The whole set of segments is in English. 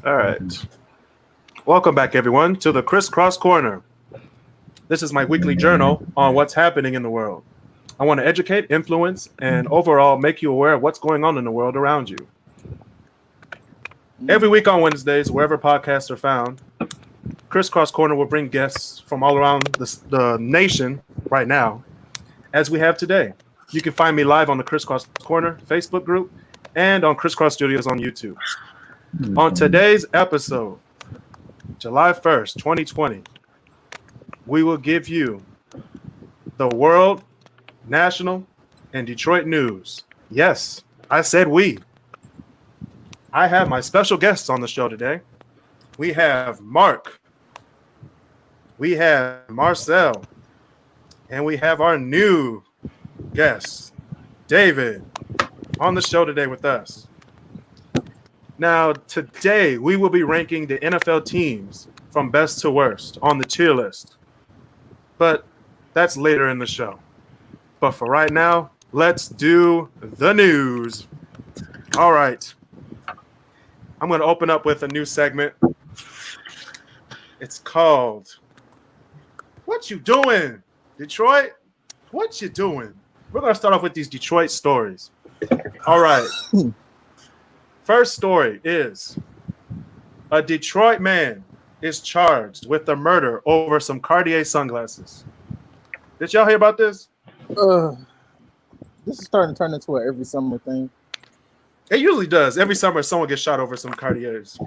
All right. Welcome back, everyone, to the KrisCross Corner. This is my weekly journal on what's happening in the world. I want to educate, influence, and overall make you aware of what's going on in the world around you. Every week on Wednesdays, wherever podcasts are found, KrisCross Corner will bring guests from all around the nation right now, as we have today. You can find me live on the KrisCross Corner Facebook group and on KrisCross Studios on YouTube. On today's episode, July 1st, 2020, we will give you the world, national, and Detroit news. Yes, I said we. I have my special guests on the show today. We have Mark, we have Marcel, and we have our new guest, David, on the show today with us. Now, today we will be ranking the NFL teams from best to worst on the tier list. But that's later in the show. But for right now, let's do the news. All right. I'm going to open up with a new segment. It's called What You Doing, Detroit? What you doing? We're going to start off with these Detroit stories. All right. First story is a Detroit man is charged with the murder over some Cartier sunglasses. Did y'all hear about this? This is starting to turn into an every summer thing. It usually does. Every summer, someone gets shot over some Cartiers.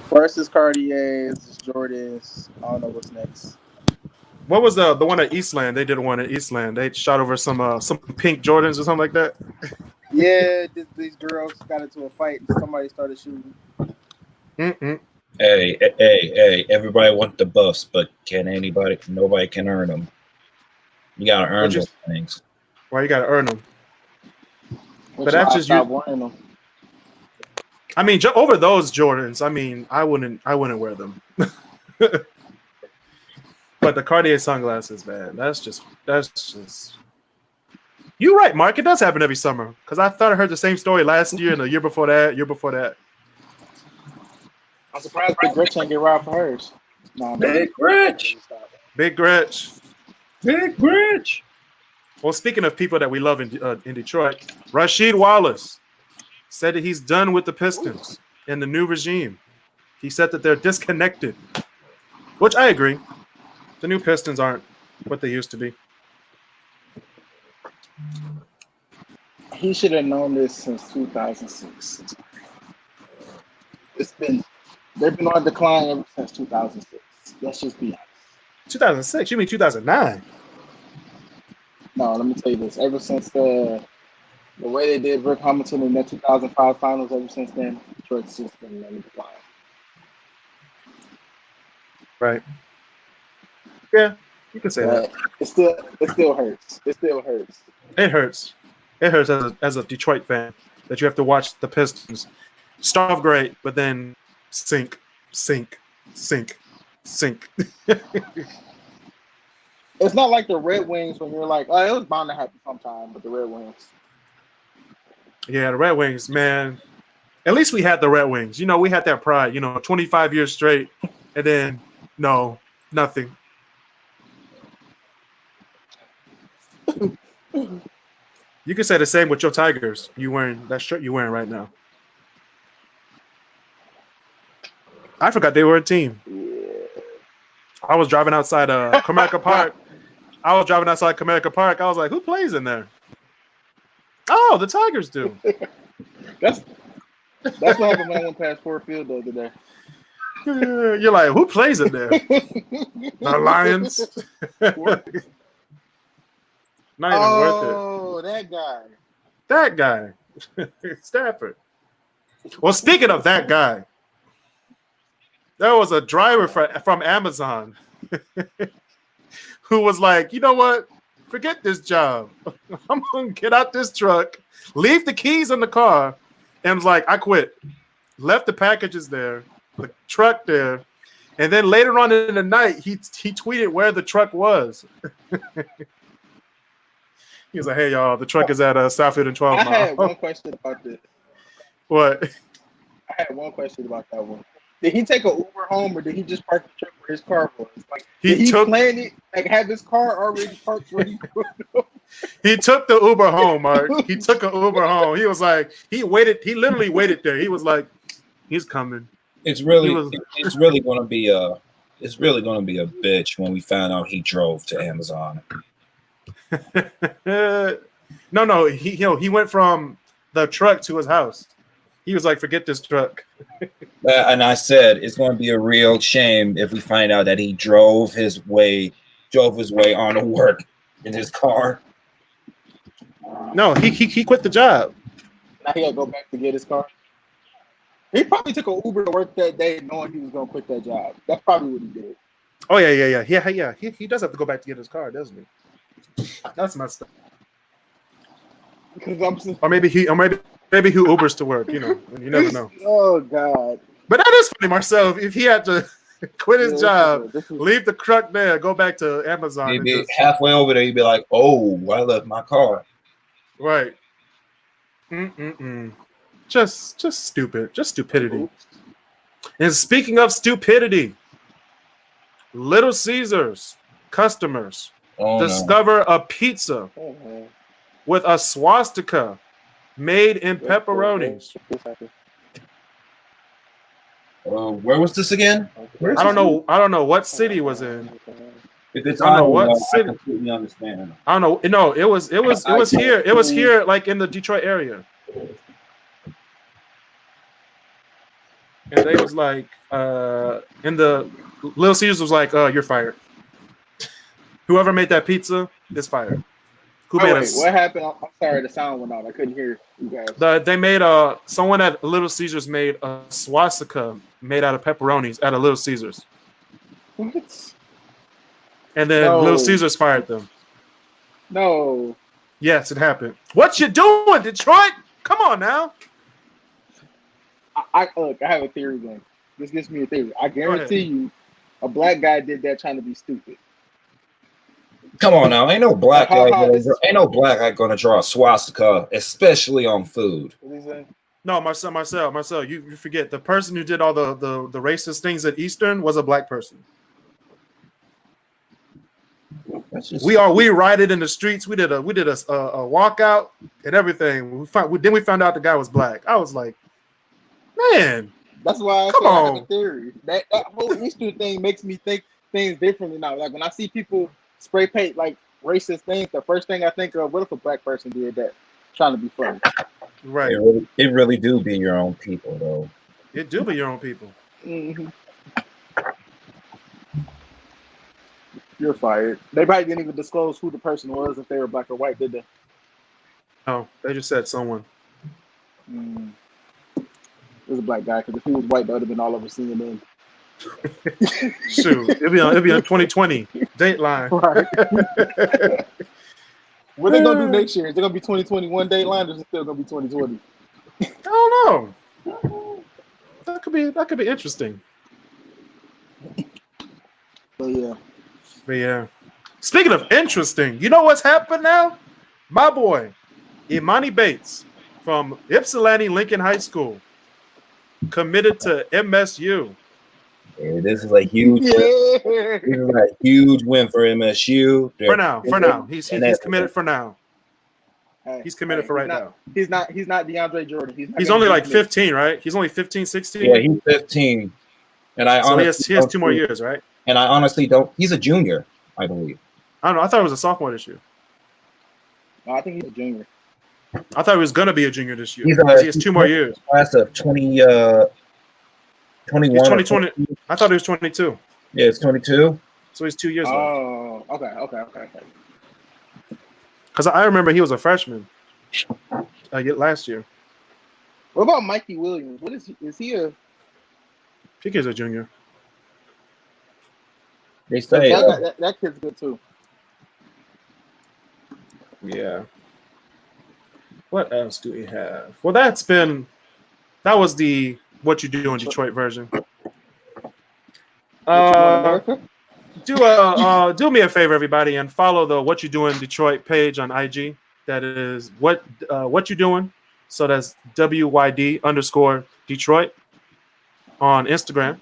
First is Cartiers, Jordans. I don't know what's next. What was the one at Eastland? They did one at Eastland. They shot over some pink Jordans or something like that. Yeah, these girls got into a fight and somebody started shooting. Hey, everybody wants the buffs, but nobody can earn them. You gotta earn those things. Well, you gotta earn them. But that's just you. Them. I mean, over those Jordans, I mean, I wouldn't wear them. But the Cartier sunglasses, man, that's just. You're right, Mark. It does happen every summer. Because I thought I heard the same story last year and the year before that. I'm surprised Big Gretch ain't get robbed for hers. No, Big Gretch. Well, speaking of people that we love in Detroit, Rasheed Wallace said that he's done with the Pistons in the new regime. He said that they're disconnected, which I agree. The new Pistons aren't what they used to be. He should have known this since 2006. They've been on decline ever since 2006. Let's just be honest. 2006? You mean 2009? No, let me tell you this. Ever since the way they did Rick Hamilton in the 2005 finals, ever since then, Detroit's just been on decline. Right. Yeah, you can say that. It still hurts. It still hurts. It hurts. It hurts as a Detroit fan that you have to watch the Pistons start off great, but then sink. It's not like the Red Wings when you're like, oh, it was bound to happen sometime, but the Red Wings. Yeah, the Red Wings, man. At least we had the Red Wings. You know, we had that pride, 25 years straight, and then, no, nothing. You can say the same with your Tigers. You wearing that shirt you're wearing right now. I forgot they were a team. I was driving outside Comerica Park. I was like, who plays in there? Oh, the Tigers do. That's what happened when I went past Ford Field the other day. You're like, who plays in there? The Lions. Not even worth it. Oh, that guy. That guy. Stafford. Well, speaking of that guy, there was a driver from Amazon who was like, you know what? Forget this job. I'm going to get out this truck, leave the keys in the car, and was like, I quit. Left the packages there, the truck there, and then later on in the night, he tweeted where the truck was. He was like, hey, y'all, the truck is at Southfield and 12 Mile. I had one question about this. What? I had one question about that one. Did he take an Uber home, or did he just park the truck where his car was? Like, did he plan it? Like, have his car already parked where he was? He took the Uber home, Mark. He took an Uber home. He was like, he waited. He literally waited there. He was like, he's coming. It's really going to be a bitch when we find out he drove to Amazon. No, he went from the truck to his house. He was like, forget this truck. And I said it's going to be a real shame if we find out that he drove his way on to work in his car. No, he quit the job. Now he got to go back to get his car. He probably took an Uber to work that day, knowing he was going to quit that job. That's probably what he did. Oh yeah. He does have to go back to get his car, doesn't he? That's messed up. Or maybe he Ubers to work. You know, you never know. Oh God. But that is funny, Marcel. If he had to quit his job, leave the truck there, go back to Amazon. Maybe halfway over there, you'd be like, "Oh, I left my car." Right. Just stupid. Just stupidity. And speaking of stupidity, Little Caesars customers discover a pizza with a swastika made in pepperonis. Where was this again? I don't know what city it was in. If it's I don't know what city. I completely understand. I don't know. No, it was here. It was here, like in the Detroit area. And they was like, in the Little Caesars was like, you're fired. Whoever made that pizza is fired. What happened? I'm sorry, the sound went out. I couldn't hear you guys. They made someone at Little Caesars made a swastika made out of pepperonis at a Little Caesars. What? And then Little Caesars fired them. No. Yes, it happened. What you doing, Detroit? Come on now. I have a theory, man. This gives me a theory. I guarantee you, a black guy did that trying to be stupid. Come on now, ain't no black guy gonna draw a swastika, especially on food. What is that? No, Marcel, you forget the person who did all the racist things at Eastern was a black person. We rioted in the streets. We did a walkout and everything. We found out the guy was black. I was like, man, that's why I have a theory. That whole Easter thing makes me think things differently now. Like when I see people spray paint like racist things, the first thing I think of, what if a black person did that trying to be funny? Right. It really do be your own people, though. It do be your own people. Mm-hmm. You're fired. They probably didn't even disclose who the person was, if they were black or white, did they? No, they just said someone. It was a black guy, because if he was white, that would have been all over CNN. Shoot, it'll be on 2020 Dateline. Right. What they gonna do next year? Is it gonna be 2021 Dateline, or is it still gonna be 2020? I don't know. That could be interesting. But yeah. Speaking of interesting, you know what's happened now? My boy, Imani Bates from Ypsilanti Lincoln High School committed to MSU. Yeah, this is a huge win for MSU. For now. He's committed for now. He's committed for right now. He's not DeAndre Jordan. He's only like 15, right? He's only 15, 16. Yeah, he's 15. And he has 2 more years, right? And I honestly don't. He's a junior, I believe. I don't know. I thought he was a sophomore this year. No, I think he's a junior. I thought he was going to be a junior this year. He has 2 more years. Class of 21. He's 2020. I thought he was 22. Yeah, it's 22. So he's 2 years old. Oh, okay. Because I remember he was a freshman last year. What about Mikey Williams? What is he? Is he a? I think he's a junior. They say that kid's good too. Yeah. What else do we have? Well, that was the What You Do in Detroit version. Do me a favor, everybody, and follow the What You Do in Detroit page on IG. That is what you doing. So that's WYD_Detroit. on Instagram.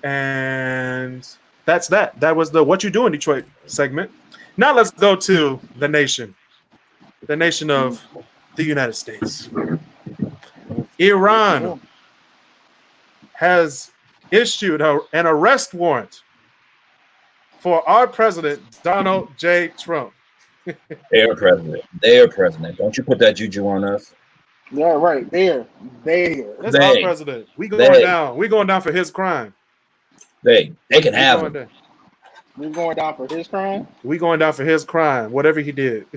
And that's that. That was the What You Do in Detroit segment. Now let's go to the nation of the United States. Iran has issued an arrest warrant for our president, Donald J. Trump. Their president. Don't you put that juju on us. Yeah, right. There. That's our president. We going down. We going down for his crime. They can have him. We're going down for his crime? We going down for his crime, whatever he did.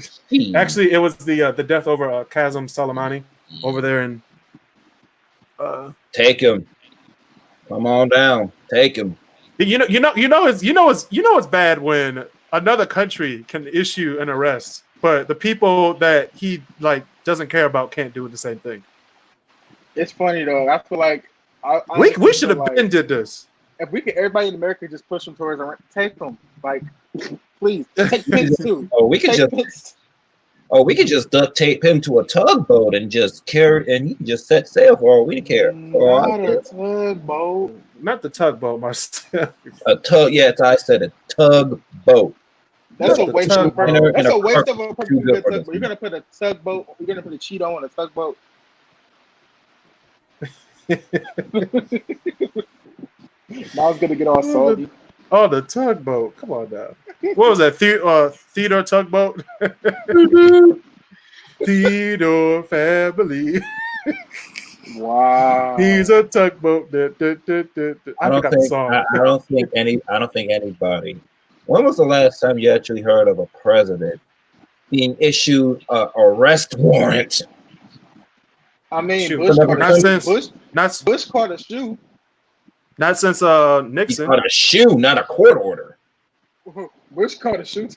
Actually, it was the death over Qasem Soleimani over there in take him. Come on down. Take him. It's bad when another country can issue an arrest, but the people that he doesn't care about can't do the same thing. It's funny though. I feel like we should have been did this. If we could, everybody in America just push them towards take them. Like, please take Pence too. We could just duct tape him to a tugboat and just carry, and he can just set sail for all we care. Not a tugboat. Not the tugboat, Marcel. A tug. Yes, I said a tugboat. That's a waste of a person. That's a waste of a person. You're gonna put a tugboat. You're gonna put a Cheeto on a tugboat. Now I was gonna get all salty. Oh, the tugboat! Come on now. What was that? Theodore tugboat. Theodore family. Wow. He's a tugboat. I forgot the song. I don't think anybody. When was the last time you actually heard of a president being issued an arrest warrant? I mean, Bush caught a shoe. Not since Nixon. He caught a shoe, not a court order. Bush caught a shoe to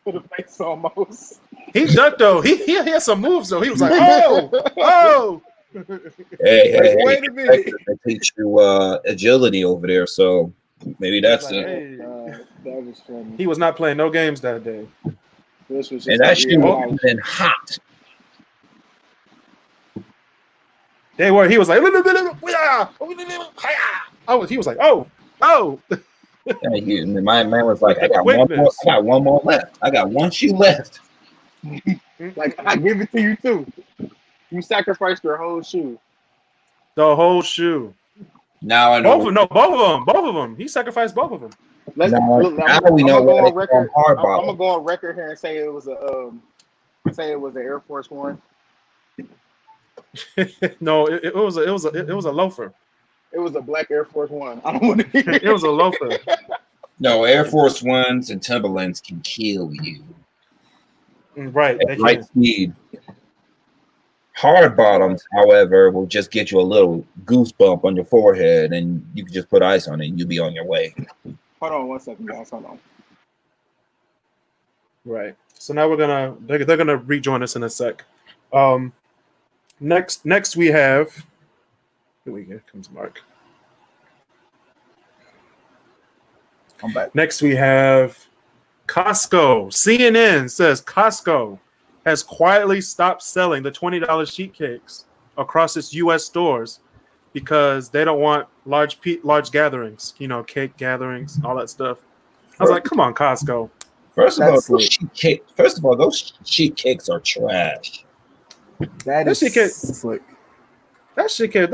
the face almost. He ducked though. He had some moves though. He was like, oh. Hey, wait a minute. They teach you agility over there, so maybe that's it. That was funny. He was not playing no games that day. This was and that shoe was been hot. They were. He was like, he was like, oh. My man was like, I got one more left. I got one shoe left. Like, I give it to you too. You sacrificed your whole shoe. The whole shoe. Now I know. Both of them. He sacrificed both of them. I'm gonna go on record here and say it was an Air Force One. No, it was a loafer. It was a black Air Force One. I don't want to. It was a loafer. No, Air Force Ones and Timberlands can kill you. Right. At light speed. Hard bottoms, however, will just get you a little goosebump on your forehead, and you can just put ice on it, and you'll be on your way. Hold on 1 second, guys. Hold on. Right. So now they're gonna rejoin us in a sec. Next we have. Here comes Mark. I'm back. Next we have Costco. CNN says Costco has quietly stopped selling the $20 sheet cakes across its U.S. stores because they don't want large gatherings, cake gatherings, all that stuff. I was like, come on, Costco. First of all, those sheet cakes are trash. That is slick. Them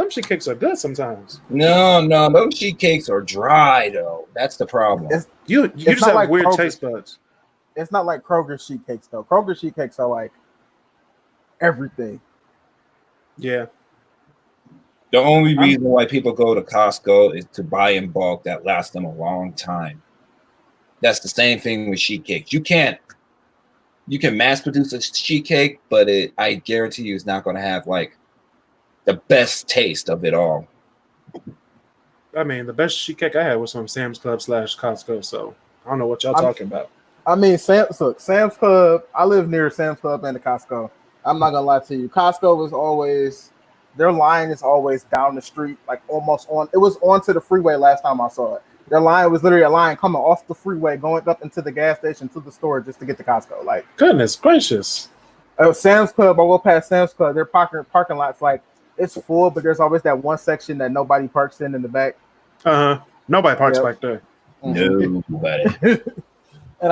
sheet cakes are good sometimes. No, those sheet cakes are dry though. That's the problem. You just have weird taste buds. It's not like Kroger sheet cakes though. Kroger sheet cakes are like everything. Yeah. The only reason why people go to Costco is to buy in bulk that lasts them a long time. That's the same thing with sheet cakes. You can mass produce a sheet cake, but I guarantee you it's not going to have like the best taste of it all. I mean, the best sheet cake I had was from Sam's Club / Costco, so I don't know what y'all talking about. I mean, Sam's Club, I live near Sam's Club and the Costco. I'm not going to lie to you. Costco is always, their line is always down the street, like almost on. It was onto the freeway last time I saw it. Their line was literally a line coming off the freeway, going up into the gas station to the store just to get to Costco. Like, goodness gracious. Sam's Club, I go past Sam's Club, their parking lot's like it's full, but there's always that one section that nobody parks in the back. Nobody parks Yep. back there. Nobody. And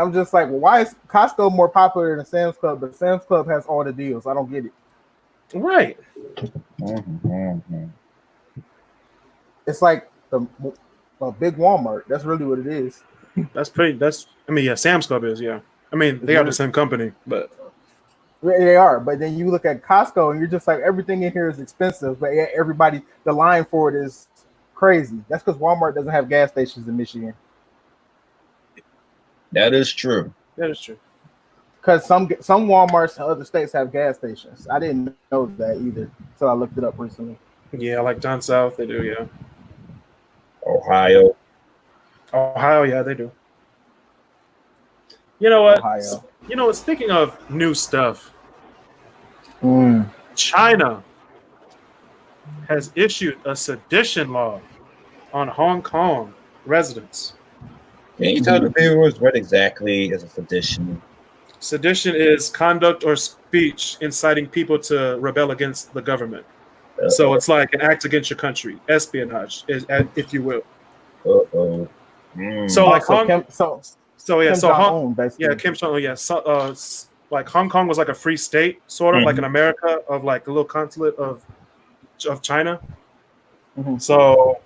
I'm just like, well, why is Costco more popular than Sam's Club? But Sam's Club has all the deals. I don't get it. Right. It's like a big Walmart. That's really what it is. Sam's Club is, yeah. I mean, they have the same company, but They are. But then you look at Costco and you're just like, everything in here is expensive, but yet the line for it is crazy. That's because Walmart doesn't have gas stations in Michigan. That is true. that is true. Because some Walmarts in other states have gas stations. I didn't know that either, so I looked it up recently. Yeah, like down south, they do, yeah. Ohio. Ohio, yeah, they do. You know what? Ohio. You know what? Speaking of new stuff, Mm. China has issued a sedition law on Hong Kong residents. Can you tell the viewers what exactly is a sedition? Sedition is conduct or speech inciting people to rebel against the government. So it's like an act against your country, espionage, if you will. Uh-oh. So like So Hong, Kim so yeah, Kim so Hong, Jong-un, basically. yeah, Kim Jong-un, yeah. So, like Hong Kong was like a free state, sort of like in America, of like a little consulate of China. Mhm. So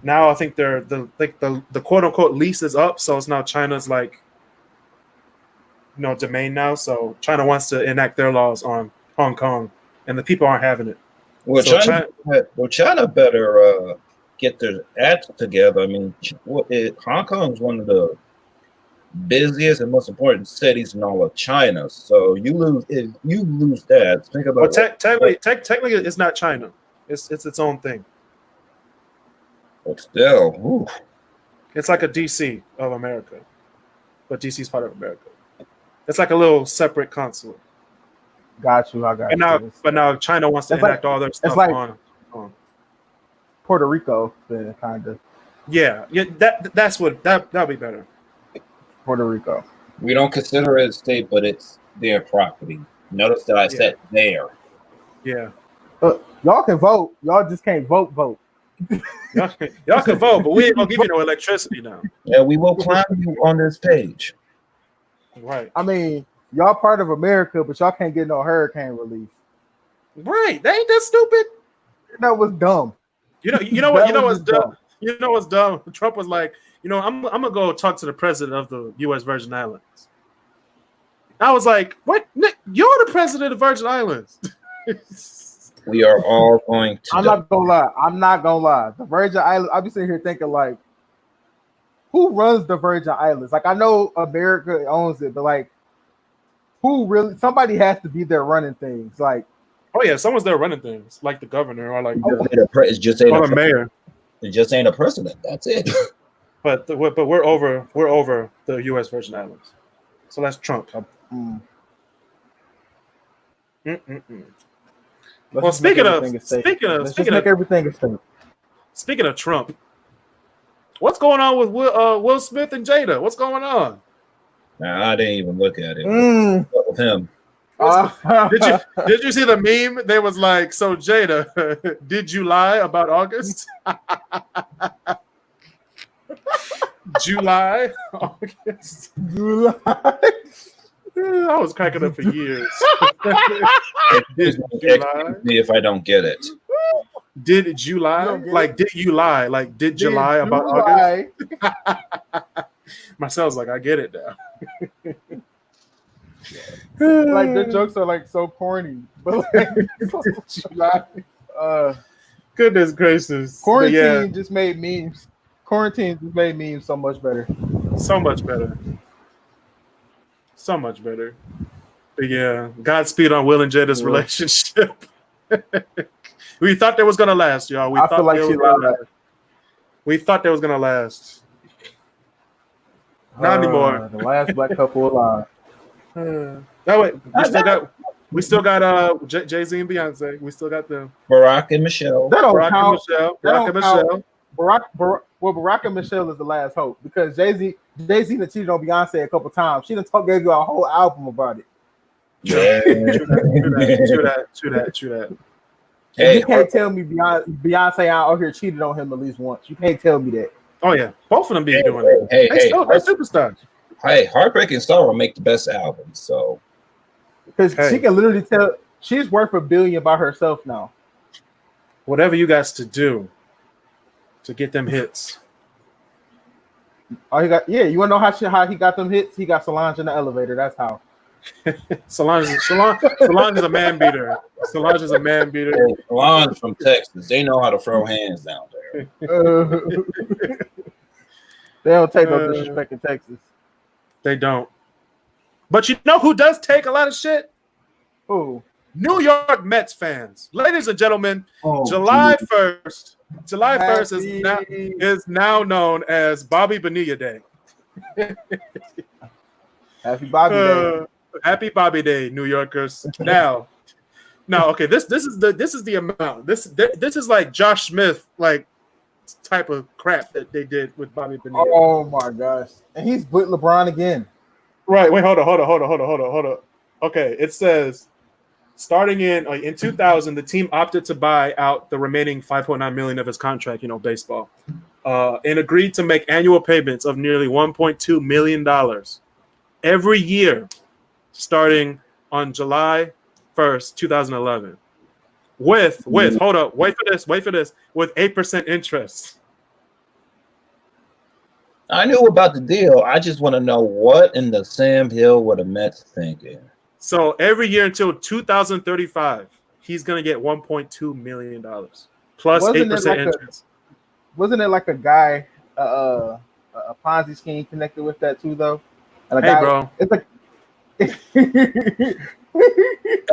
now I think the quote unquote lease is up, so it's now China's like domain now. So China wants to enact their laws on Hong Kong, and the people aren't having it. Well, So China better get their act together. I mean, Hong Kong is one of the busiest and most important cities in all of China. So if you lose that, think about. Well, technically, it's not China. It's its own thing. But still, ooh. It's like a DC of America, but DC is part of America. It's like a little separate consulate. Got you. I got you. But now China wants to It's like- enact all their stuff like- on. Puerto Rico, then kind of Yeah. That'll be better. Puerto Rico. We don't consider it a state, but it's their property. Notice that I said there. Yeah. Y'all can vote. Y'all just can't vote. Y'all can vote, but we ain't gonna give you no electricity now. Yeah, we will climb you on this page. Right. I mean, y'all part of America, but y'all can't get no hurricane relief. Right. They ain't that stupid. That was dumb. You know what's dumb? You know what's dumb? Trump was like, I'm gonna go talk to the president of the U.S. Virgin Islands. I was like, what? Nick, you're the president of Virgin Islands. We are all going to. I'm not gonna lie. The Virgin Islands. I'll be sitting here thinking like, who runs the Virgin Islands? Like, I know America owns it, but like, who really? Somebody has to be there running things. Like, oh yeah, someone's there running things, like the governor or like It just ain't or a the mayor. It just ain't a president. That's it. But we're over the U.S. Virgin Islands, so that's Trump. Well, speaking of everything is safe. Speaking of Trump, what's going on with Will Smith and Jada? What's going on? Nah, I didn't even look at it. What with him? Did you see the meme? They was like, so Jada, did you lie about August? July, August. I was cracking up for years. Did you lie? Me if I don't get it. Did you lie? Like, did you lie? Like, did you lie about lie? August? Marcel's like, I get it now. Like, their jokes are like so corny. But like, did you lie? Goodness gracious. Quarantine just made memes. Quarantine just made memes so much better. So much better. So much better. But yeah, Godspeed on Will and Jada's relationship. We thought that was gonna last, y'all. We thought We thought that was gonna last. Not anymore. The last black couple alive. No, wait, we still got Jay-Z and Beyonce. We still got them. Barack and Michelle. That don't Barack count. and Michelle. Barack and Michelle is the last hope because Jay-Z done cheated on Beyonce a couple times. She done gave you a whole album about it. Yeah. True that. Hey, you can't tell me Beyonce out here cheated on him at least once. You can't tell me that. Oh yeah, both of them be doing it. Hey, They're superstars. Hey, Heartbreaking Star will make the best album. So Because she can literally tell she's worth $1 billion by herself now. Whatever you guys to do to get them hits. Oh, you want to know how he got them hits? He got Solange in the elevator. That's how. Solange is a man beater. Solange is a man beater. Solange from Texas. They know how to throw hands down there. They don't take no disrespect in Texas. They don't. But you know who does take a lot of shit? Who? New York Mets fans. Ladies and gentlemen, July 1st. July 1st is now known as Bobby Bonilla Day. Happy Bobby Day. Happy Bobby Day, New Yorkers. Now, okay, this is the amount. This is like Josh Smith like type of crap that they did with Bobby Bonilla. Oh my gosh. And he's with LeBron again. Right. Wait, hold on. Okay, it says starting in 2000, the team opted to buy out the remaining $5.9 million of his contract, baseball, and agreed to make annual payments of nearly $1.2 million every year, starting on July 1st, 2011. With hold up, wait for this, with 8% interest. I knew about the deal. I just want to know what in the Sam Hill were the Mets thinking. So every year until 2035, he's gonna get $1.2 million plus 8% interest. Wasn't it like a guy, a Ponzi scheme connected with that too, though? And bro, it's like.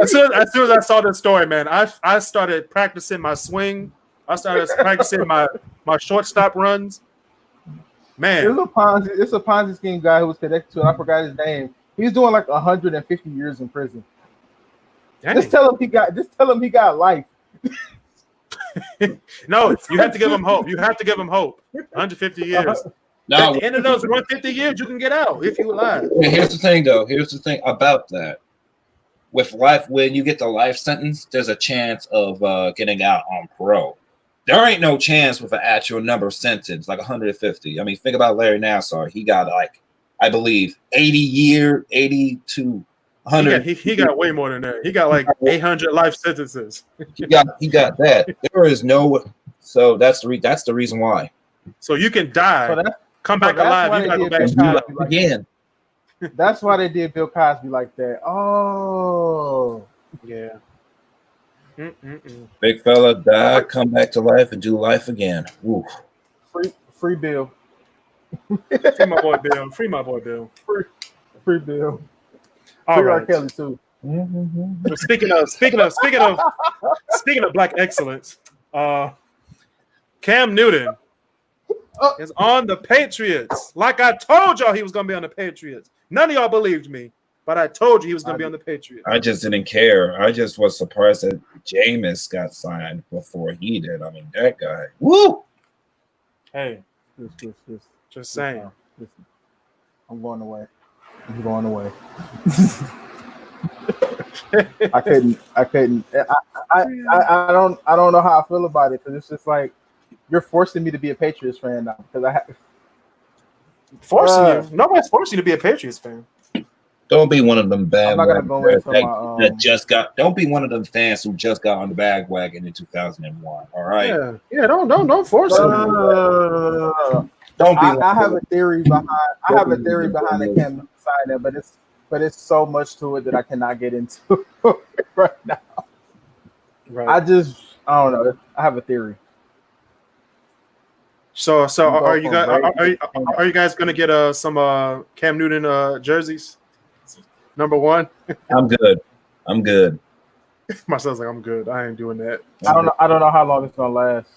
as soon as I saw this story, man, I started practicing my swing. I started practicing my shortstop runs. Man, it's a Ponzi scheme guy who was connected to it. I forgot his name. He's doing like 150 years in prison. Dang. Just tell him he got life. No, you have to give him hope. 150 years. At the end of those 150 years, you can get out if you lie. Here's the thing, though. Here's the thing about that. With life, when you get the life sentence, there's a chance of getting out on parole. There ain't no chance with an actual number sentence, like 150. I mean, think about Larry Nassar. He got I believe 80 to 100. He got way more than that. He got like 800 life sentences. He got that. There is no. So that's the reason why. So you can die, come back alive. You gotta go back again. That's why they did Bill Cosby like that. Oh, yeah. Big fella die, come back to life, and do life again. Woo. Free Bill. Free my boy Bill. Free Bill. All right. R. Kelly too. Mm-hmm. Speaking of black excellence, Cam Newton is on the Patriots. Like I told y'all, he was gonna be on the Patriots. None of y'all believed me, but I told you he was gonna be on the Patriots. I just didn't care. I just was surprised that Jameis got signed before he did. I mean, that guy. Woo! Hey, just saying. I'm going away. I couldn't. I don't know how I feel about it because it's just like you're forcing me to be a Patriots fan now because forcing you. Nobody's forcing you to be a Patriots fan. Don't be one of them bandwagon that just got. Don't be one of them fans who just got on the bandwagon in 2001. All right. Yeah. Don't force them. Don't be. I have a theory behind. the Cam signing, but it's so much to it that I cannot get into right now. Right. I don't know. I have a theory. So are you guys gonna get some Cam Newton jerseys? Number one. I'm good. Marcel's like, I'm good. I ain't doing that. I don't know how long it's gonna last.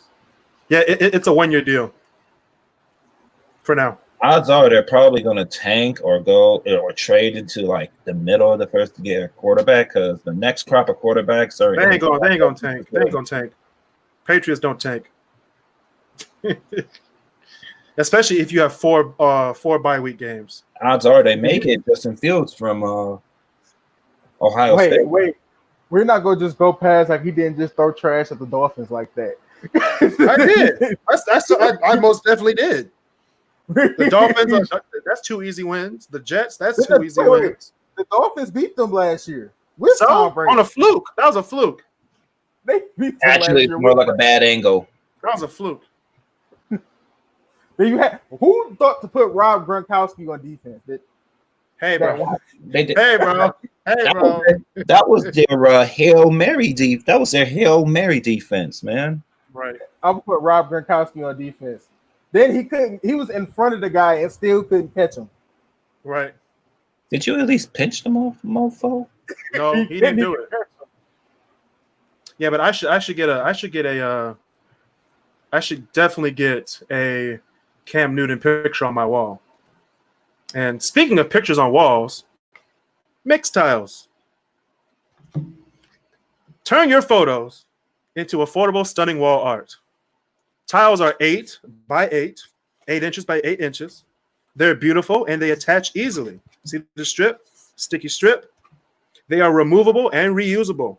Yeah, it's a 1-year deal. For now. Odds are they're probably gonna tank or go or trade into like the middle of the first to get a quarterback because the next crop of quarterbacks are. They ain't gonna tank. They ain't gonna tank. Patriots don't tank. Especially if you have four bye week games. Odds are they make it Justin Fields from Ohio State. We're not gonna just go past like he didn't just throw trash at the Dolphins like that. I did. I most definitely did. The Dolphins, that's 2 easy wins. The Jets, that's 2 easy wins. The Dolphins beat them last year with So, Tom Brady. on a fluke. That was a fluke. They beat them Actually, it's last year. more like a bad angle. That was a fluke. Then you had who thought to put Rob Gronkowski on defense? Hey, bro. They did. Hey, bro. Hey, bro. That was their Hail Mary That was their Hail Mary defense, man. Right. I would put Rob Gronkowski on defense. Then he couldn't. He was in front of the guy and still couldn't catch him. Right. Did you at least pinch the mofo? No, he didn't do it. Yeah, but I should definitely get a Cam Newton picture on my wall. And speaking of pictures on walls, mix tiles. Turn your photos into affordable, stunning wall art. Tiles are 8 by 8, 8 inches by 8 inches. They're beautiful and they attach easily. See the strip, sticky strip? They are removable and reusable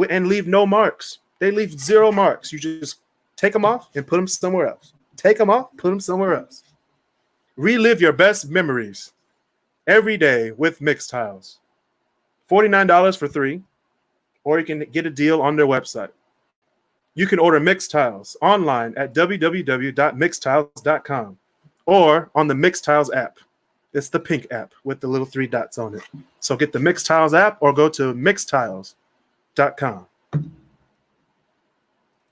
and leave no marks. They leave 0 marks. You just take them off and put them somewhere else. Take them off, put them somewhere else. Relive your best memories every day with Mix Tiles. $49 for 3, or you can get a deal on their website. You can order Mix Tiles online at www.mixtiles.com or on the Mix Tiles app. It's the pink app with the little 3 dots on it. So get the Mix Tiles app or go to mixtiles.com.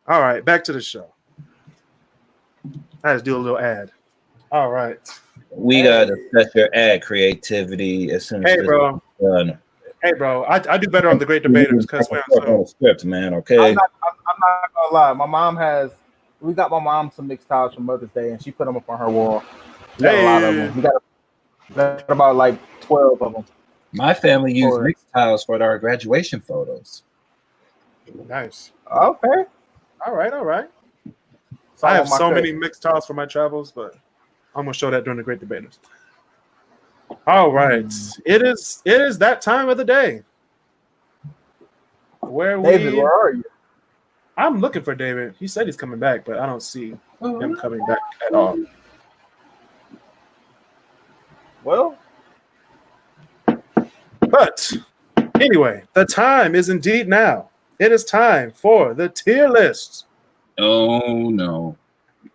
All right, back to the show. I just do a little ad. All right. We gotta discuss your ad creativity as soon as Hey, bro. done. Hey, bro. I do better on the Great Debaters because we're on the script, man. Okay. I'm not gonna lie. My mom we got my mom some mixed tiles for Mother's Day, and she put them up on her wall. We got a lot of them. We got about like 12 of them. My family used mixed tiles for our graduation photos. Nice. Okay. All right. I have so many mixed tiles for my travels, but I'm gonna show that during the Great Debaters. All right. It is that time of the day. David, where are you? I'm looking for David. He said he's coming back, but I don't see him coming back at all. Well, but anyway, the time is indeed now. It is time for the tier list. Oh no.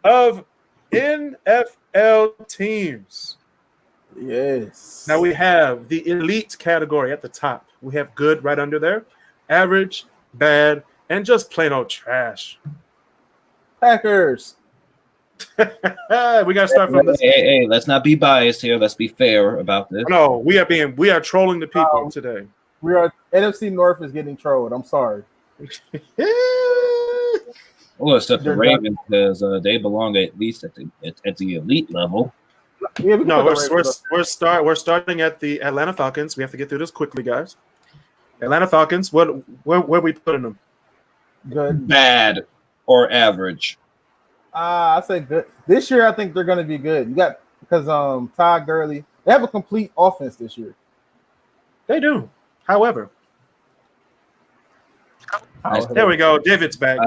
Of NFL teams. Yes. Now we have the elite category at the top. We have good right under there, average, bad, and just plain old trash. Packers. We gotta start from this. Hey, let's not be biased here. Let's be fair about this. No, we are trolling the people today. We are NFC North is getting trolled. I'm sorry. Well, except the Ravens, because they belong at least at the elite level. Yeah, no, we're starting at the Atlanta Falcons. We have to get through this quickly, guys. Atlanta Falcons. Where are we putting them? Good, bad, or average? I say good. This year, I think they're going to be good. You got because Todd Gurley. They have a complete offense this year. They do. However, there we go. David's back.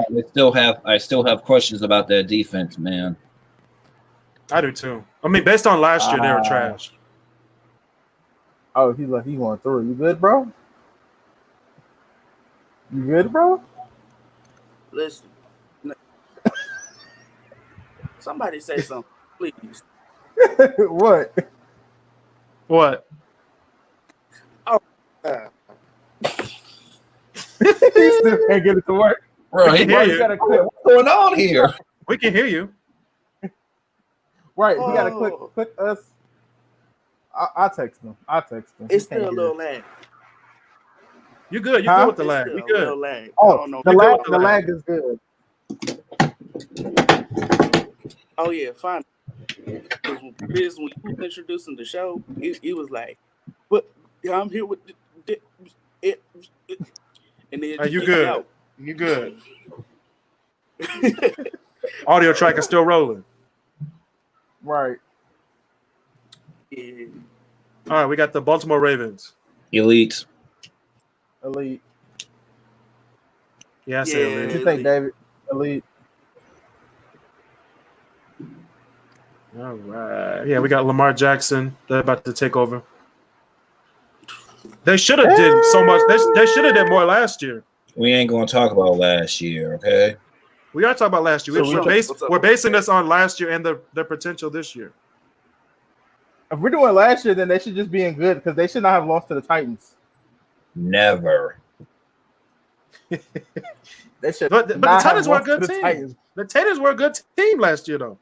I still have questions about that defense, man. I do too. I mean, based on last year, they were trash. Oh, he going through. You good, bro? You good, bro? Listen. Somebody say something, please. What? Oh. He still can't get it to work. Right. What's going on here? We can hear you. Right. You got to click us. I'll text him. It's still a little lag. You good. You're good with the lag. We good. Lag. Oh, the lag is good. Oh, yeah, fine. Because when you was introducing the show, he was like, "But I'm here with it." And then you good? Out. You good? Audio track is still rolling. Right. Yeah. All right, we got the Baltimore Ravens. Elite. Yeah, I say Yeah. elite. What you think, David? Elite. All right. Yeah, we got Lamar Jackson. They're about to take over. They should have did so much. They should have did more last year. We ain't gonna talk about last year, okay? We are talking about last year. So We're basing this on last year and their potential this year. If we're doing last year, then they should just be in good because they should not have lost to the Titans. Never. They should. But the not have Titans were a lost to good the team. Titans. The Titans were a good team last year, though.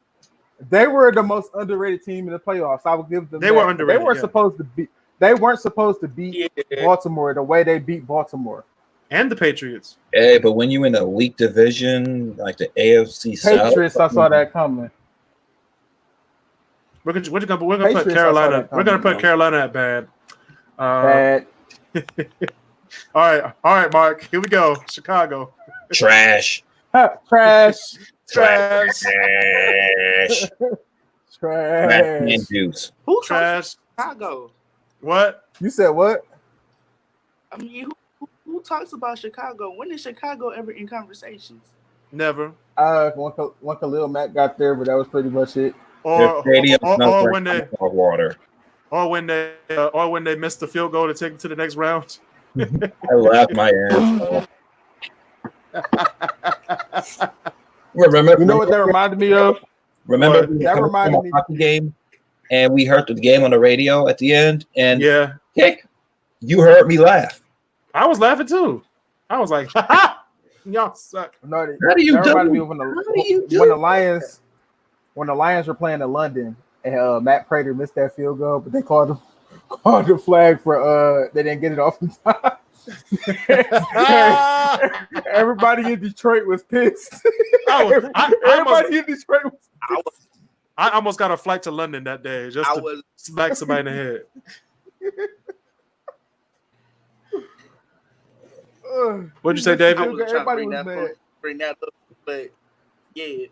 They were the most underrated team in the playoffs. I would give them. They that. were underrated, They weren't yeah. supposed to be. They weren't supposed to beat Baltimore the way they beat Baltimore. And the Patriots. Hey, but when you in a weak division like the AFC Patriots, South, I saw that coming. We're gonna put Patriots, Carolina. I saw that We're gonna put coming. Carolina at bad. Bad. All right, Mark. Here we go. Chicago. trash. Trash. Trash. Trash. Trash. And juice. Who Trash. talks Chicago? What? You said what? I mean, who talks about Chicago? When is Chicago ever in conversations? Never. When Khalil Mack got there, but that was pretty much it. Or when they water. or when they missed the field goal to take them to the next round. I laughed my ass off. Remember, You know what that reminded me of? Remember That reminded me. hockey game, and we heard the game on the radio at the end, and Yeah, Kick, you heard me laugh. I was laughing too. I was like, "Ha ha! Y'all suck." No, How do you that do? reminded me of when the Lions were playing in London, and Matt Prater missed that field goal, but they called the flag for they didn't get it off in time. Everybody in Detroit was pissed. Everybody in Detroit was pissed. I almost got a flight to London that day just to smack somebody in the head. What'd you say, David? I was trying to Everybody was mad. bring that up, but yeah.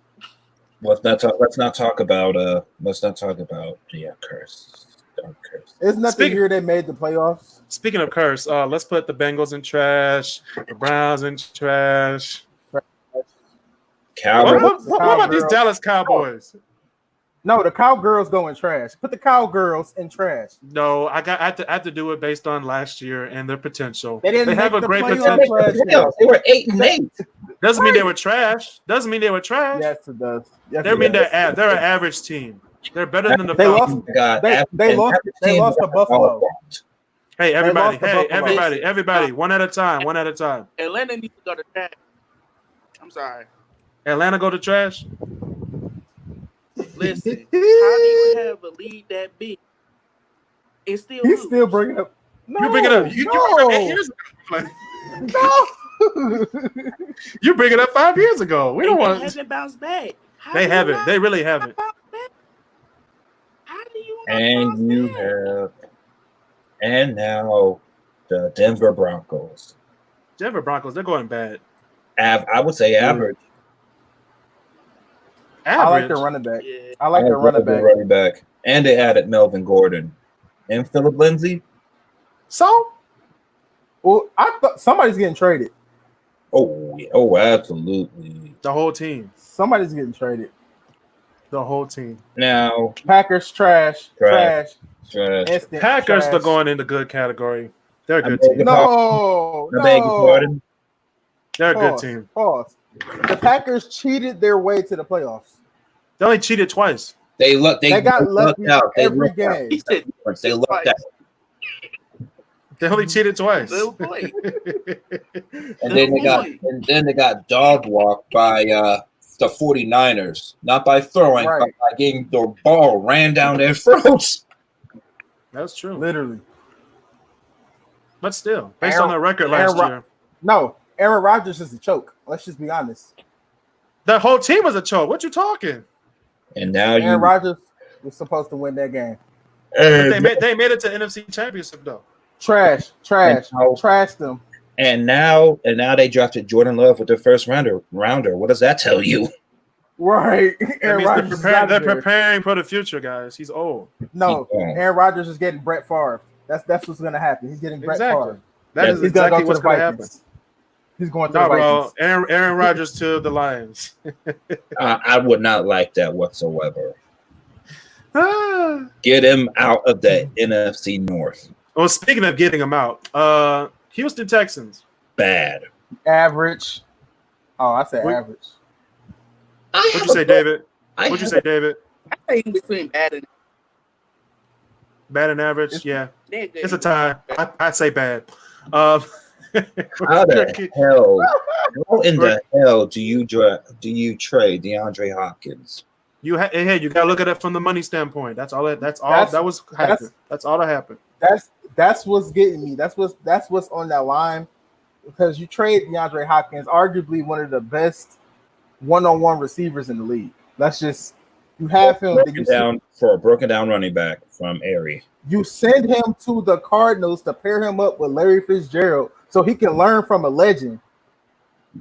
Let's not talk about curse. Don't curse. Isn't that the year they made the playoffs? Speaking of curse, let's put the Bengals in trash, the Browns in trash. Cowboys. What about these Dallas Cowboys? No, the Cowgirls go in trash. Put the Cowgirls in trash. No, I have to do it based on last year and their potential. They didn't have make a the great playoffs potential. last year. They were 8-8. Doesn't mean they were trash. Doesn't mean they were trash. Yes, it does. Yes, They mean they're an average team. They're better than the They Falcons. lost. They lost to Buffalo. Hey, everybody! lost to Hey, Buffalo. everybody! One at a time. One at a time. Atlanta needs to go to trash. I'm sorry. Atlanta go to trash. Listen, how do you have a lead that big and still He's lose? still bringing up. No, You bring it up. You bring it up 8 years ago. No. You bring it up 5 years ago. We don't They want. haven't bounced back. How They do you haven't. not They really haven't. bounce back? How do you not bounce And you back? have, and now the Denver Broncos. Denver Broncos. They're going bad. I would say average. I like Average. their running back. Yeah. I like their running back. And they added Melvin Gordon and Philip Lindsay. So Well, I thought somebody's getting traded. Oh, yeah. Oh, absolutely. the whole team. Somebody's getting traded. The whole team. Now, Packers trash. Trash. Instant Packers trash. are going in the good category. They're a good I beg team. No, I beg your pardon. They're a good Pause. team. Pause. The Packers cheated their way to the playoffs. They only cheated twice. They got lucky out. They every lucked out. game. He said, They lucked out. They only cheated twice. little boy. And then they got dog walked by the 49ers. Not by throwing, Right. but by getting the ball ran down their throats. That's true. Literally. But still, based Aaron- on their record Aaron last Rod- year, No, Aaron Rodgers is a choke. Let's just be honest. the whole team was a choke. What you talking? And now Aaron Rodgers was supposed to win that game. But they made it to NFC Championship though. Trash. No. Trash them. And now they drafted Jordan Love with their first rounder. What does that tell you? Right. That Aaron means Rodgers is they're out of there. preparing for the future, guys. He's old. No, Yeah. Aaron Rodgers is getting Brett Favre. That's what's going to happen. He's getting Brett Exactly. Favre. That is He's going to exactly go what's to the going to happen. Vikings. He's going to No, the bro. Vikings. Aaron Rodgers to the Lions. I would not like that whatsoever. Ah. Get him out of the NFC North. Well, speaking of getting him out, Houston Texans. Bad. Average. Oh, I said Wait. average. What'd you say, David? What'd you say, David? I think in between bad and Bad and average? Yeah. they're good. It's a tie. I'd say bad. How the hell? How in the hell do you trade DeAndre Hopkins? You gotta look at it from the money standpoint. That's all that was happened. That's all that happened. That's what's getting me. That's what's on that line, because you trade DeAndre Hopkins, arguably one of the best one-on-one receivers in the league. You have him For a broken down running back from Erie. You send him to the Cardinals to pair him up with Larry Fitzgerald so he can learn from a legend.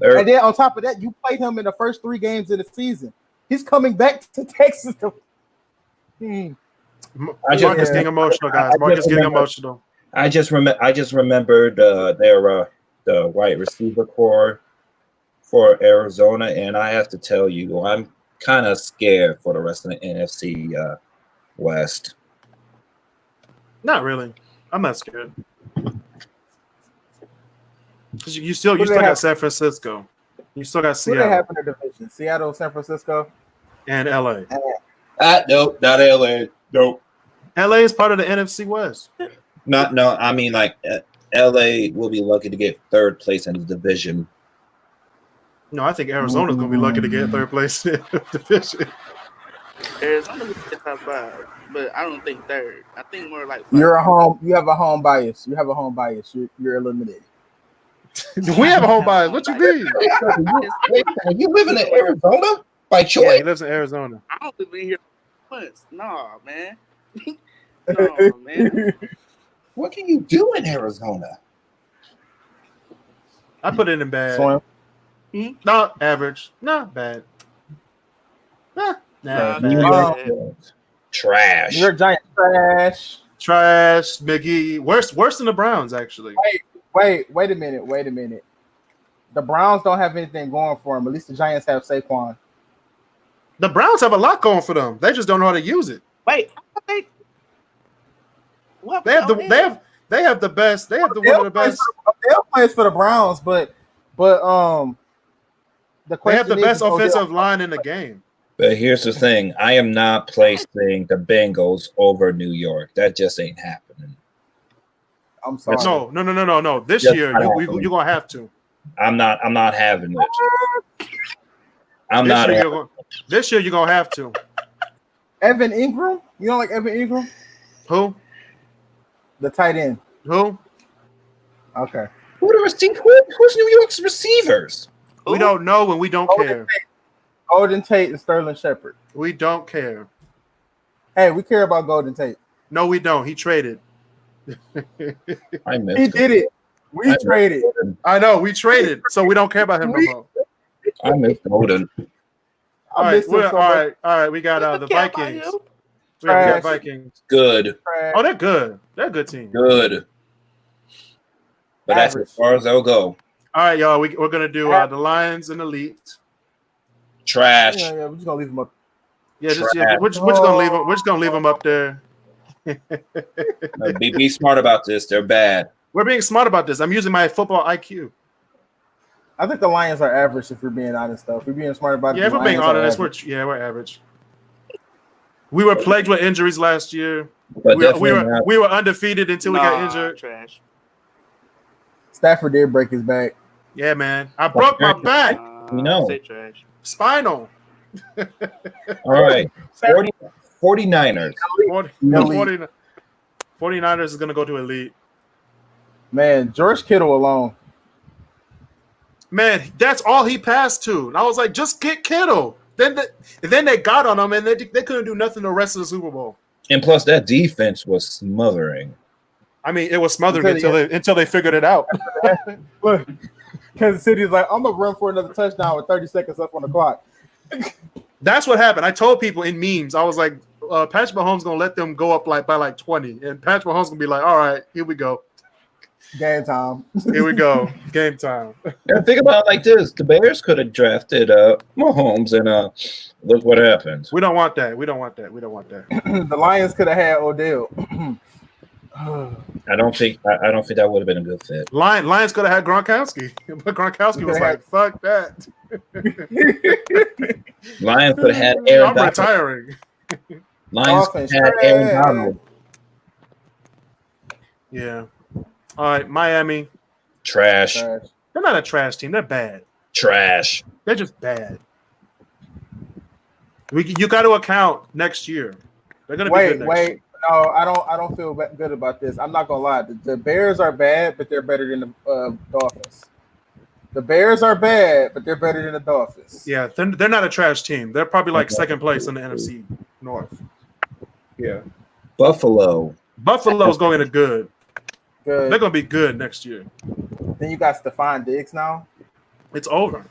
And then on top of that, you played him in the first 3 games of the season. He's coming back to Texas. Marcus getting emotional, guys. Marcus getting emotional. I just remembered their the wide receiver core for Arizona, and I have to tell you, I'm kind of scared for the rest of the NFC West. Not really. I'm not scared. Because you still got San Francisco. You still got Seattle. What happened in the division? Seattle, San Francisco, and LA. Nope, not LA. Nope. LA is part of the NFC West. No. I mean, like LA will be lucky to get 3rd place in the division. No, I think Arizona's going to be lucky to get 3rd place in the division. Arizona will get top 5, but I don't think 3rd. I think more like 5. You have a home bias. You're eliminated. We have a home bias. What you mean? You living in Arizona by choice? Yeah, he lives in Arizona. I don't live in here once. Nah, man. No, man. What can you do in Arizona? I put it in bad. Swim. Not average. Not bad. Bad. Trash. You're a giant trash. Trash. McGee. Worse than the Browns, actually. Wait a minute. The Browns don't have anything going for them. At least the Giants have Saquon. The Browns have a lot going for them. They just don't know how to use it. Wait, They have the best. They have one of the best. They have players for the Browns, but the they have the best offensive line in the game. But here's the thing: I am not placing the Bengals over New York. That just ain't happening. I'm sorry. No. This year you're gonna have to. I'm not having it. This year you're gonna have to. Evan Ingram? You don't like Evan Ingram? Who? The tight end. Who? Okay. Who's New York's receivers? We don't know and we don't care. Golden Tate and Sterling Shepard. We don't care. Hey, we care about Golden Tate. No, we don't. He traded. He did it. We traded. I know. We traded, so we don't care about him no more. I miss Golden. All right. We got the Vikings. We got Vikings. Good. Oh, they're good. They're a good team. Good. But that's as far as they'll go. All right, y'all. We're gonna do the Lions and Elite. Trash. Yeah, we're just gonna leave them up. Yeah, we're just gonna leave them. We're just gonna leave them up there. Be smart about this. They're bad. We're being smart about this. I'm using my football IQ. I think the Lions are average, if we're being honest, though. If we're being smart about it. Yeah, if we're being honest, we're average. We were plagued with injuries last year. But we were undefeated until we got injured. Trash. Stafford did break his back. Yeah, man. I broke my back. Say trash. Spinal. All right. 49ers. 49ers is going to go to Elite. Man, George Kittle alone. Man, that's all he passed to. And I was like, just get Kittle. Then they got on him, and they couldn't do nothing the rest of the Super Bowl. And plus, that defense was smothering. I mean, it was smothering until they figured it out. Look, Kansas City's like, I'm going to run for another touchdown with 30 seconds up on the clock. That's what happened. I told people in memes, I was like, Patrick Mahomes going to let them go up by 20. And Patrick Mahomes going to be like, all right, here we go. Game time. Here we go. Game time. And think about it like this: the Bears could have drafted Mahomes, and look what happened. We don't want that. We don't want that. We don't want that. The Lions could have had Odell. I don't think that would have been a good fit. Lions could have had Gronkowski, but Gronkowski was like, "Fuck that." Lions could have had Aaron I'm Donald. retiring. Lions could have had Aaron Donald. Yeah. All right, Miami. Trash. They're not a trash team. They're bad. Trash. They're just bad. You got to account next year. They're gonna be good next year. No, I don't feel good about this. I'm not gonna lie. The Bears are bad, but they're better than the Dolphins. The Bears are bad, but they're better than the Dolphins. Yeah, they're not a trash team. They're probably like second place in the NFC North. Yeah. Buffalo's going to good. Good. They're going to be good next year. Then you got Stephon Diggs now. It's over.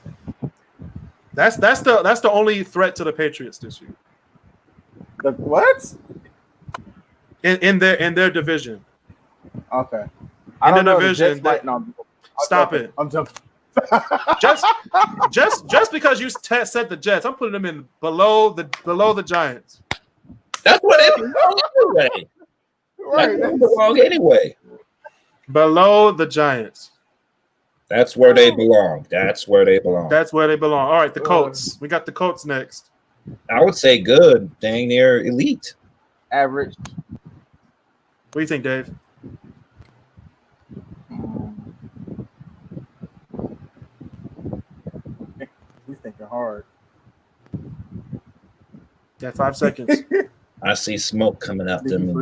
That's the only threat to the Patriots this year. The what? In their division. Okay. In the division. Stop it. I'm joking. just because you said the Jets, I'm putting them in below the Giants. That's what they belong anyway. Right. That's belong anyway. Below the Giants. That's where they belong. That's where they belong. All right, the Colts. We got the Colts next. I would say good. Dang near elite. Average. What do you think, Dave? He's thinking hard. Yeah, 5 seconds. I see smoke coming out them.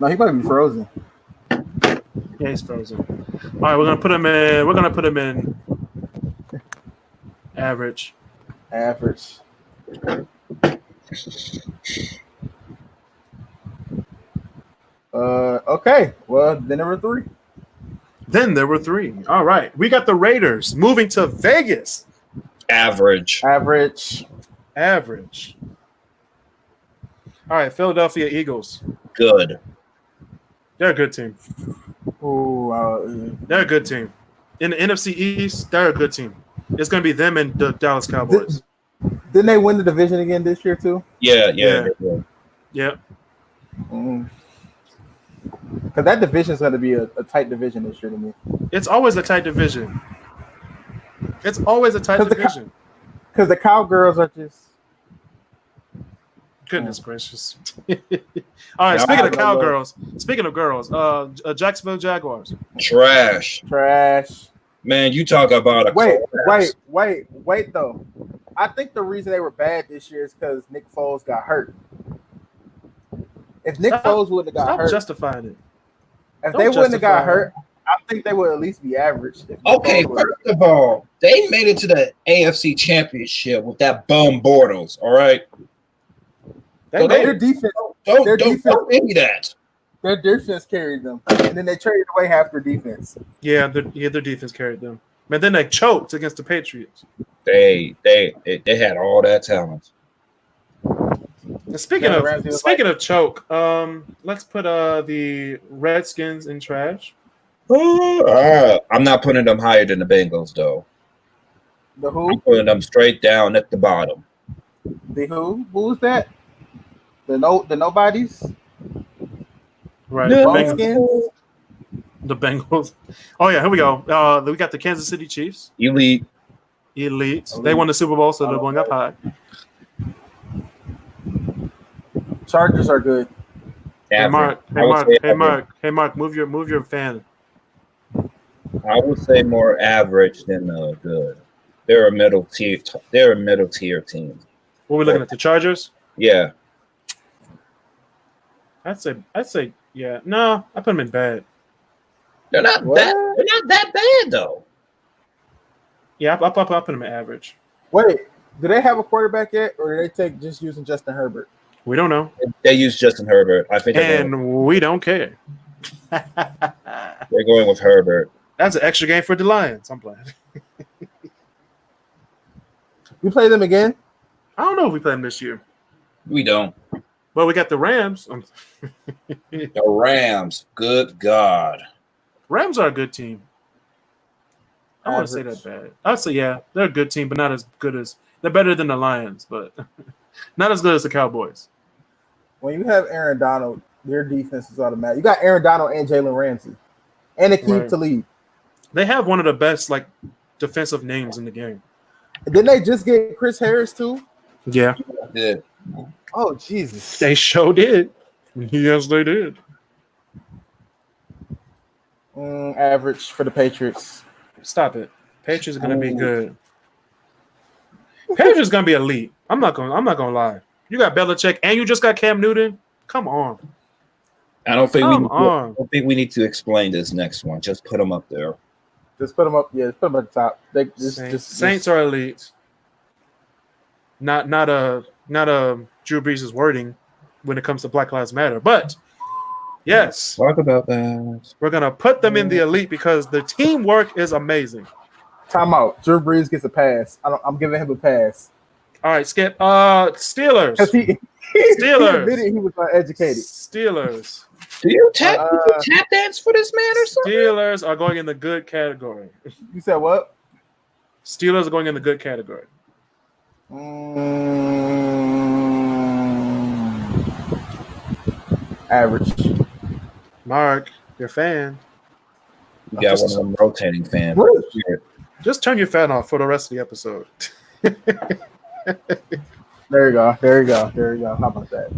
No, he might be frozen. Yeah, he's frozen. All right, we're gonna put him in average. Average. Okay. Well, then there were three. All right, we got the Raiders moving to Vegas. Average. All right, Philadelphia Eagles. Good. They're a good team. Oh, They're a good team. In the NFC East, they're a good team. It's going to be them and the Dallas Cowboys. Didn't they win the division again this year too? Yeah. Yeah. Because that division is going to be a tight division this year to me. It's always a tight division. Because the Cowgirls are just... Goodness gracious. All right, speaking of girls, Jacksonville Jaguars. Trash. Man, you talk about a Wait though. I think the reason they were bad this year is because Nick Foles got hurt. If Nick Foles wouldn't have got hurt, justifying it. If they wouldn't have got hurt, I think they would at least be average. Okay, first of all, they made it to the AFC Championship with that bum Bortles. All right. Their defense. Don't give me that. Their defense carried them, and then they traded away half their defense. Yeah, their defense carried them. But then they choked against the Patriots. They had all that talent. Speaking of choke, let's put the Redskins in trash. I'm not putting them higher than the Bengals, though. The who? I'm putting them straight down at the bottom. The who? Who's that? The nobodies? Right. The Bengals. Oh yeah, here we go. We got the Kansas City Chiefs. Elite. They won the Super Bowl, so they're going up high. Chargers are good. Hey Mark, move your fan. I would say more average than good. They're a middle tier team. What are we looking at? The Chargers? Yeah. I'd say yeah. No, I put them in bad. They're not that bad though. Yeah, I'll put them in average. Wait, do they have a quarterback yet, or do they take just using Justin Herbert? We don't know. They use Justin Herbert. I think, and we don't care. They're going with Herbert. That's an extra game for the Lions. I'm playing. We play them again? I don't know if we play them this year. We don't. Well, we got the Rams. The Rams. Good God. Rams are a good team. I want to say that bad. I'd say yeah, they're a good team, but not as good as they're better than the Lions, but not as good as the Cowboys. When you have Aaron Donald, their defense is automatic. You got Aaron Donald and Jalen Ramsey, and Akeem Talib. They have one of the best like defensive names in the game. Didn't they just get Chris Harris too? Yeah. Yeah. Oh Jesus! They sure did. Yes, they did. Average for the Patriots. Stop it. Patriots are gonna be good. Patriots gonna be elite. I'm not gonna lie. You got Belichick and you just got Cam Newton. Come on. I don't think we need to explain this next one. Just put them up there. Just put them up. Yeah, just put them at the top. Saints are elite. Not a Drew Brees' wording when it comes to Black Lives Matter, but yes, talk about that. We're gonna put them in the elite because the teamwork is amazing. Timeout. Drew Brees gets a pass. I'm giving him a pass. All right, Skip. Steelers. Steelers. He admitted he was uneducated. Steelers. Do you tap dance for this man or something? Steelers are going in the good category. You said what? Steelers are going in the good category. Average. Mark, your fan. You got one of them rotating fans. Just turn your fan off for the rest of the episode. There you go. How about that?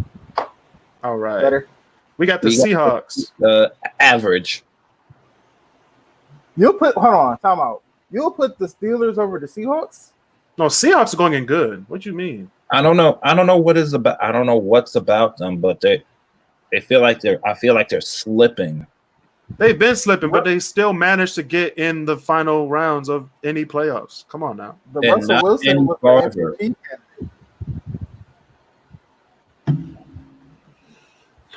All right. Better. We got the Seahawks. Average. Time out. You'll put the Steelers over the Seahawks? No, Seahawks are going in good. What do you mean? I don't know what is about. I don't know what's about them, but they feel like I feel like they're slipping. They've been slipping, but they still managed to get in the final rounds of any playoffs. Come on now. The Russell Wilson was the MVP.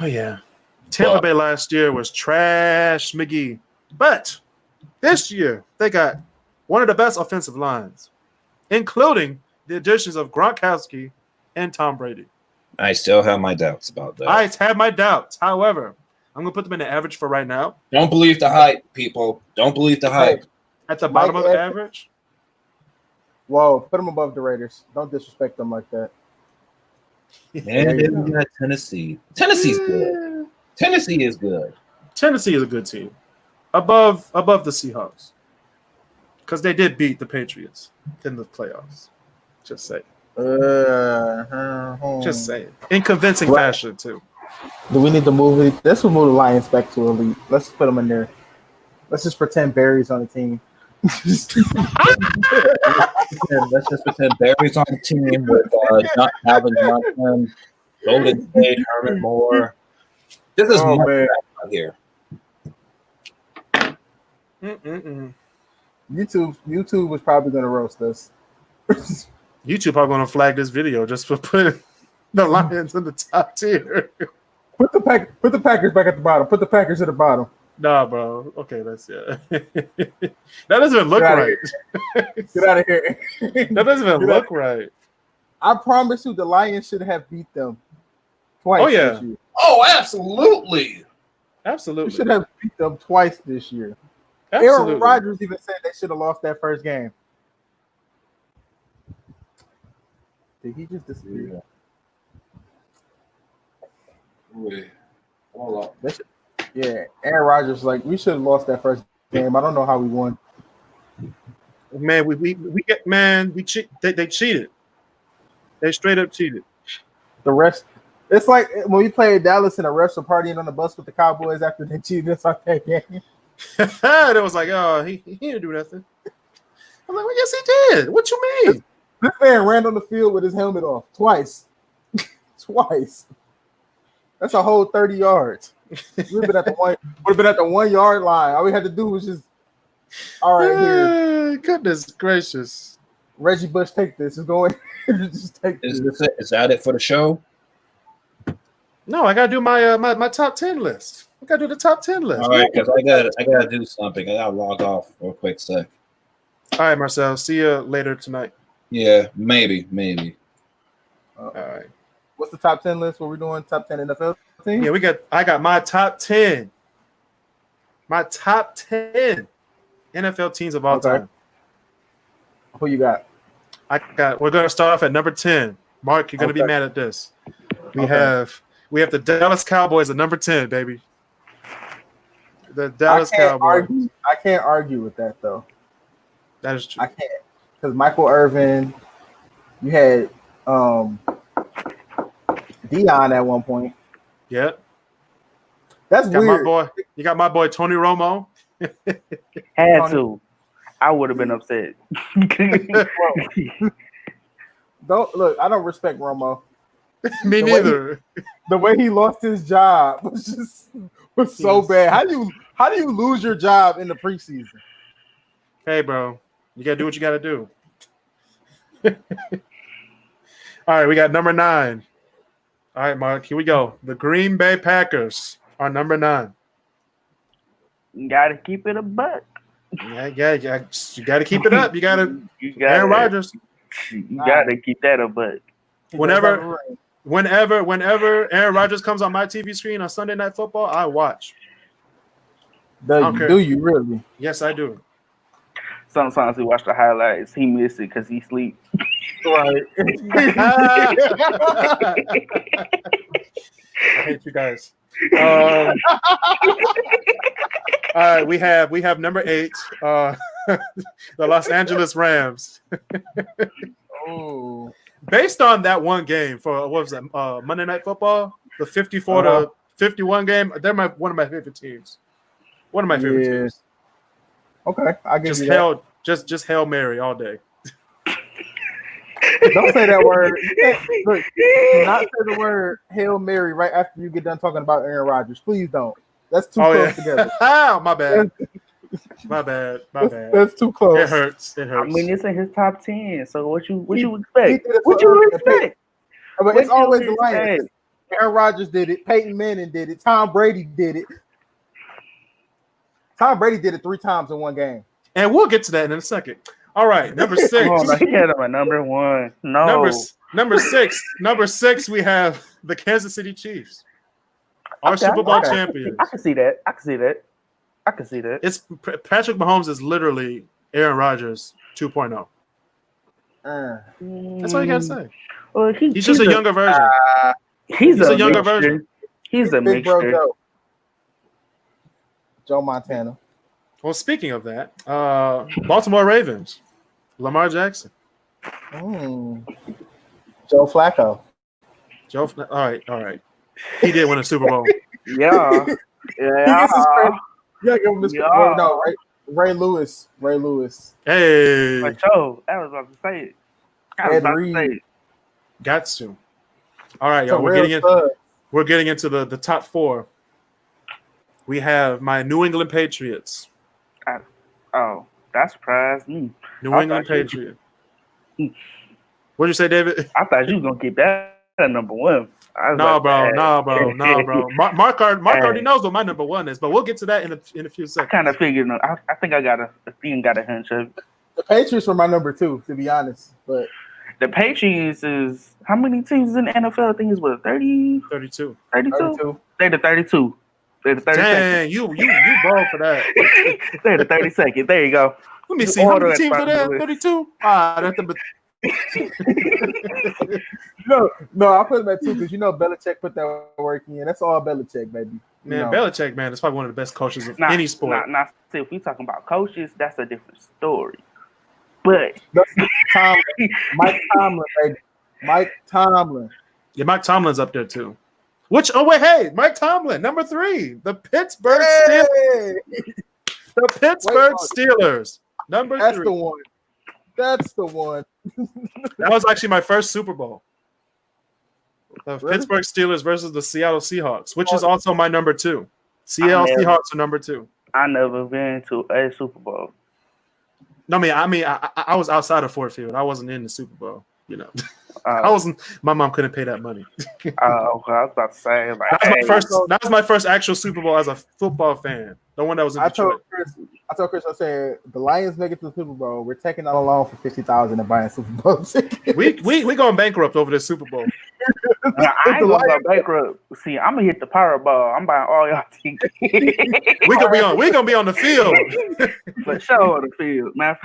Oh yeah. Tampa Bay last year was trash, McGee. But this year they got one of the best offensive lines, including the additions of Gronkowski and Tom Brady. I still have my doubts about that. I have my doubts. However, I'm going to put them in the average for right now. Don't believe the hype, people. Don't believe the hype. At the bottom of the average? Whoa, put them above the Raiders. Don't disrespect them like that. Man, we got Tennessee. Tennessee's good. Tennessee is good. Tennessee is a good team. Above the Seahawks. Because they did beat the Patriots in the playoffs. Just say. Just say it. In convincing fashion, too. Do we need to move it? Let's move the Lions back to elite. Let's put them in there. Let's just pretend Barry's on the team. Let's just pretend Barry's on the team with Alvin Johnson, Golden State, Herman Moore. This is right here. YouTube was probably going to roast us. YouTube probably going to flag this video just for putting the Lions in the top tier. Put the Packers back at the bottom. Put the Packers at the bottom. Nah, bro. Okay, that's that doesn't even look right. Get out of here. That doesn't even look right. I promise you, the Lions should have beat them twice. Oh yeah. This year. Oh, absolutely. Absolutely. We should have beat them twice this year. Absolutely. Aaron Rodgers even said they should have lost that first game. Did he just disappear? Wait. Hold on. Yeah, Aaron Rodgers like we should have lost that first game. I don't know how we won. Man, they cheated. They straight up cheated. The refs. It's like when we played Dallas and the refs were partying on the bus with the Cowboys after they cheated us out that game. It was like, oh, he didn't do nothing. I'm like, well, yes, he did. What you mean? This man ran on the field with his helmet off twice. Twice. That's a whole 30 yards. Would have been at the 1 yard line. All we had to do was just, all right, here. Goodness gracious. Reggie Bush, take this. It's going. Just take this. Is that it for the show? No, I gotta do my my top 10 list. I gotta do the top 10 list. All right, because I gotta do something. I gotta log off for a quick sec. All right, Marcel. See you later tonight. Yeah, maybe. All right. What's the top 10 list? What we're doing? Top 10 NFL teams? Yeah, I got my top 10. My top 10 NFL teams of all time. Who you got? We're gonna start off at number 10. Mark, you're gonna be mad at this. We have the Dallas Cowboys at number 10, baby. The Dallas Cowboys. I can't argue with that though. That is true. I can't, because Michael Irvin, you had Dion at one point. Yeah. That's weird. You got my boy Tony Romo. Had to. I would have been upset. Don't look. I don't respect Romo. Me neither. The way he lost his job was so bad. How do you lose your job in the preseason? Hey, bro, you gotta do what you gotta do. All right, we got number 9. All right, Mark, here we go. The Green Bay Packers are number 9. You gotta keep it a buck. Yeah. You gotta keep it up. You gotta Aaron Rodgers. You gotta keep that a buck. Whenever Aaron Rodgers comes on my TV screen on Sunday Night Football, I watch. Do you really? Yes, I do. Sometimes we watch the highlights. He missed it because he sleep. Right. I hate you guys. All right, we have number 8, the Los Angeles Rams. Oh. Based on that one game for what was that Monday Night Football, the 54 to 51 game, they're one of my favorite teams. One of my favorite teams. Okay, I guess just Hail Mary all day. Don't say that word. Look, do not say the word Hail Mary right after you get done talking about Aaron Rodgers. Please don't. That's too close together. Oh, my bad. My bad. That's too close. It hurts. I mean, it's in his top 10. So what you expect? What you expect? But it's always the Lions. Aaron Rodgers did it. Peyton Manning did it. Tom Brady did it. Tom Brady did it 3 times in one game. And we'll get to that in a second. All right, number 6. Oh, he had him at number 1. No. Number 6. Number 6, we have the Kansas City Chiefs. Our Super Bowl champions. I can see that. It's Patrick Mahomes is literally Aaron Rodgers 2.0. That's all you gotta say. Well, he's just a younger version. He's a younger mixture. version. He's a mixture. Joe Montana. Well, speaking of that, Baltimore Ravens, Lamar Jackson. Joe Flacco. All right. He did win a Super Bowl. Yeah. Yeah, give him this. Yeah. No, Ray Lewis. Hey. For sure. I was about to say it. Got to. All right, y'all. We're getting into the top 4. We have my New England Patriots. That surprised me. New England Patriots. What'd you say, David? I thought you was gonna get that at number 1. No, bro. Mark already knows what my number 1 is, but we'll get to that in a few seconds. I kind of figured. I think I got a hunch of it. The Patriots were my number 2, to be honest. But the Patriots is how many teams in the NFL? I think it's what 30? 32. 32. They're the 32. They're the 32nd. Dang, you bold for that. They're the 32nd. There you go. Let me see how many teams are there. 32. That's number. No, I put them at 2 because Belichick put that work in. That's all Belichick, baby. Man, Belichick, man, is probably one of the best coaches of any sport. See, if we talking about coaches, that's a different story. But Mike Tomlin, baby. Mike Tomlin. Yeah, Mike Tomlin's up there too. Mike Tomlin, number 3, the Pittsburgh Steelers. The Pittsburgh Steelers, number 3. That's the one. That was actually my first Super Bowl. The Pittsburgh Steelers versus the Seattle Seahawks, which is also my number 2. Seattle Seahawks are number 2. I never been to a Super Bowl. No, I was outside of Ford Field. I wasn't in the Super Bowl. I wasn't. My mom couldn't pay that money. Okay. I was about to say that was my first actual Super Bowl as a football fan. The one that was in Detroit. I told Kris, I said, the Lions make it to the Super Bowl. We're taking out a loan for $50,000 and buying Super Bowl tickets. We going bankrupt over this Super Bowl. I ain't gonna go bankrupt. See, I'm gonna hit the Powerball. I'm buying all y'all tickets. We gonna be on the field. For sure on the field, man.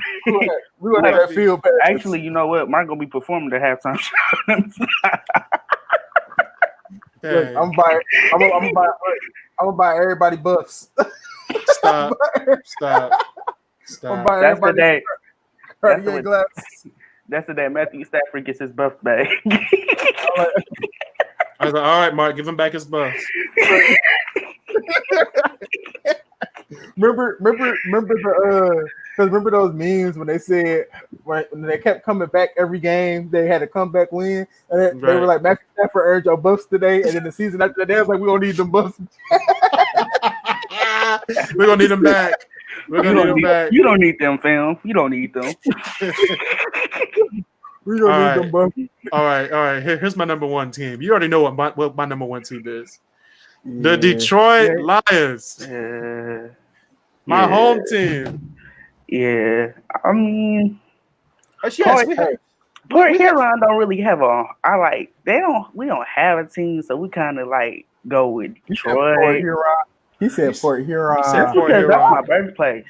We gonna have that field back. Actually, you know what? Mine gonna be performing the halftime show. Look, I'm gonna buy everybody buffs. Stop. That's the day. Glasses. That's the day Matthew Stafford gets his buff back. I was like, all right, Mark, give him back his buff. Remember those memes when they said when they kept coming back every game, they had a comeback win, and they were like, Matthew Stafford earned your buffs today, and then the season after that, they was like, we don't need them buffs. We're gonna need them back. We're gonna need them back. You don't need them, fam. You don't need them. We don't need them buffs. All right. Here's my number one team. You already know what my number one team is. The Detroit Lions. My home team. Yeah. I mean, yes, Port Huron don't really have we don't have a team, so we kind of like go with Detroit. He said Port Huron. That's because that's my birthplace.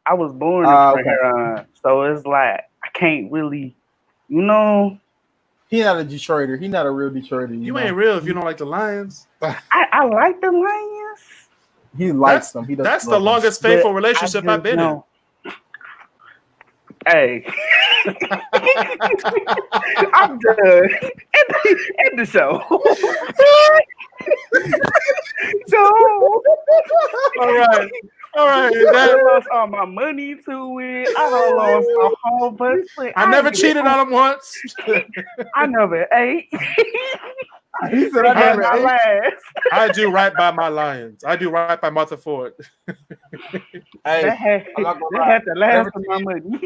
I was born in Port Huron, so it's like I can't really, He not a Detroiter. He not a real Detroiter. You ain't real if you don't like the Lions. I like the Lions. He likes them. That's the longest faithful relationship I've been in. Hey, I'm done. End the show. So, all right. I lost all my money to it. I done lost a whole bunch. I never cheated on him once. I never ate. He said I never ate. I do right by my Lions. I do right by Martha Ford. Hey, I'm not gonna had to last for my money.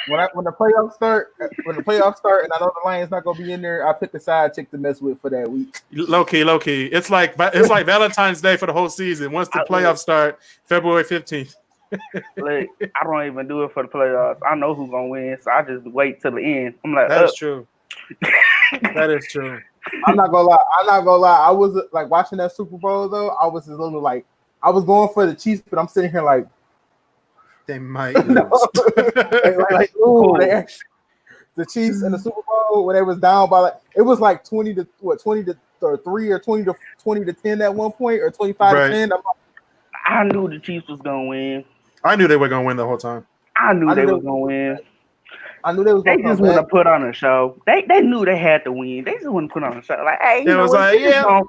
When the playoffs start, and I know the Lions not gonna be in there, I pick the side chick to mess with for that week. Low key. It's like Valentine's Day for the whole season. Once the playoffs start, February 15th. Look, I don't even do it for the playoffs. I know who's gonna win, so I just wait till the end. I'm like, that's true. That is true. I'm not gonna lie. I was like watching that Super Bowl though. I was a little like I was going for the Chiefs, but I'm sitting here like they might lose. The Chiefs in the Super Bowl when they was down by it was like 20 to 3 or 20 to 10 at one point or 25 to 10. I knew the Chiefs was gonna win. I knew they were gonna win the whole time. I knew they was gonna win. I knew they was. They just want to put on a show. They knew they had to win. They just want to put on a show. Like, hey, it was like, go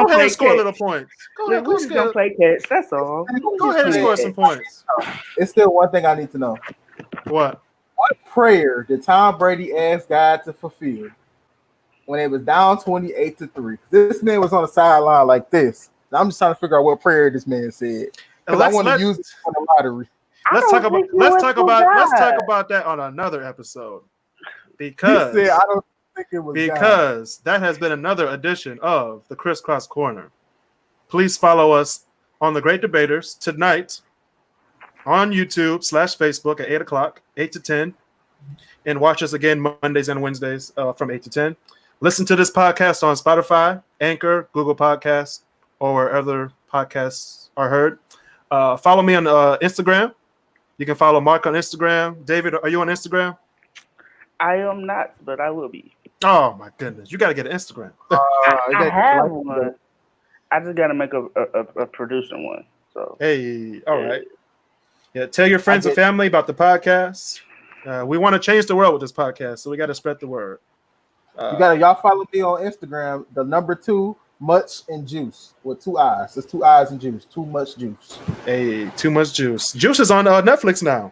ahead and score a little points. Go ahead, go play catch. That's all. Go ahead and score some points. It's still one thing I need to know. What prayer did Tom Brady ask God to fulfill when it was down 28-3? This man was on the sideline like this. I'm just trying to figure out what prayer this man said because I want to use it for the lottery. Let's talk about that on another episode because I don't think it was because that has been another edition of the KrisCross Corner. Please follow us on the Great Debaters tonight on YouTube /Facebook at 8:00, 8 to 10, and watch us again Mondays and Wednesdays from 8 to 10. Listen to this podcast on Spotify, Anchor, Google Podcasts, or wherever podcasts are heard. Follow me on Instagram. You can follow Mark on Instagram. David, are you on Instagram? I am not, but I will be. Oh my goodness, you got to get an Instagram. I have one. I just got to make a producer one. So hey, all right. Yeah, tell your friends and family about the podcast. We want to change the world with this podcast, so we got to spread the word. Y'all follow me on Instagram. The number 2. Much and juice with 2 eyes. It's 2 eyes and juice. Too much juice. Hey, too much juice. Juice is on Netflix now.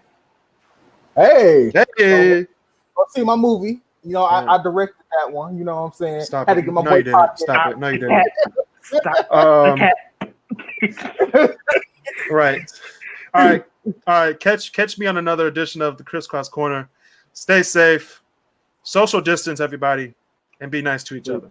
Hey. Go see my movie. I directed that one. You know what I'm saying? Stop Had it. to get my no, boy you didn't. Stop it. No, you didn't. Right. All right. Catch me on another edition of the KrisCross Corner. Stay safe. Social distance, everybody, and be nice to each other.